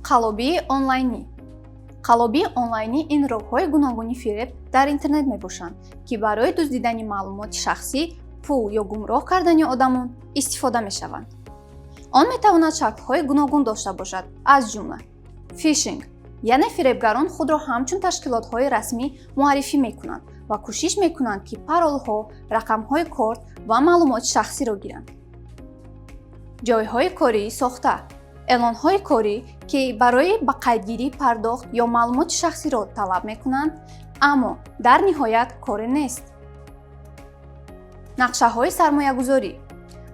қалобии онлайнӣ. қалобии онлайнӣ ин роҳҳои гуногуни фиреб дар интернет мебошанд, ки барои дуздидани маълумоти шахсӣ, пул ё гумроҳ кардани одамон истифода мешаванд. Он метавонад шаклҳои гуногун дошта бошад, аз ҷумла фишинг, яъне фиребгарон худро ҳамчун ташкилотҳои расмӣ муаррифӣ мекунанд ва кӯшиш мекунанд, ки паролҳо, рақамҳои корт ва маълумоти шахсиро гиранд. ҷойҳои кории сохта. эълонҳои корӣ, ки барои ба қайдгирӣ пардохт ё маълумоти шахсиро талаб мекунанд, аммо дар ниҳоят коре нест. нақшаҳои сармоягузорӣ.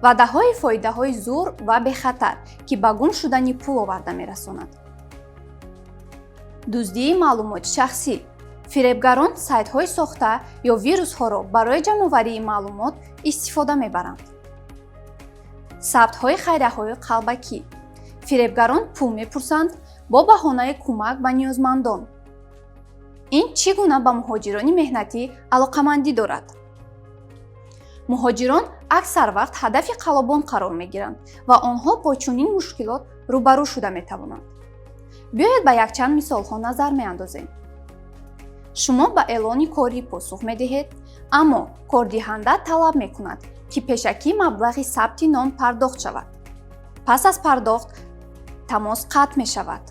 ваъдаҳои фоидаҳои зур ва бехатар, ки ба гум шудани пул оварда мерасонад. дуздии маълумоти шахсӣ. фиребгарон сайтҳои сохта ё вирусҳоро барои ҷамъоварии маълумот истифода мебаранд. сабтҳои хайрияҳои қалбакӣ. фиребгарон пул мепурсанд бо баҳонаи кӯмак ба ниёзмандон. ин чӣ гуна ба муҳоҷирони меҳнатӣ алоқамандӣ дорад? муҳоҷирон аксар вақт ҳадафи қалобон қарор мегиранд ва онҳо бо чунин мушкилот рӯбарӯ шуда метавонанд. биёед ба якчанд мисолҳо назар меандозем. шумо ба эълони корӣ посух медиҳед, аммо кордиҳанда талаб мекунад, ки пешакӣ маблағи сабти ном пардохт шавад. пас аз пардохт тамос қатъ мешавад.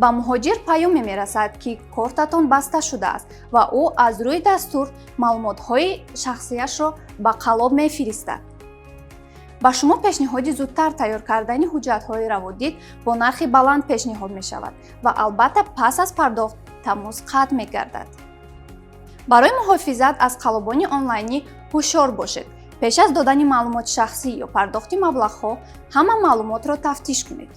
ба муҳоҷир паёме мерасад, ки кортатон баста шудааст ва ӯ аз рӯи дастур маълумотҳои шахсиашро ба қалоб мефиристад. ба шумо пешниҳоди зудтар тайёр кардани ҳуҷҷатҳои раводид бо нархи баланд пешниҳод мешавад ва албатта пас аз пардохт тамос қатъ мегардад. барои муҳофизат аз қалобони онлайнӣ ҳушёр бошед. пеш аз додани маълумоти шахсӣ ё пардохти маблағҳо, ҳама маълумотро тафтиш кунед.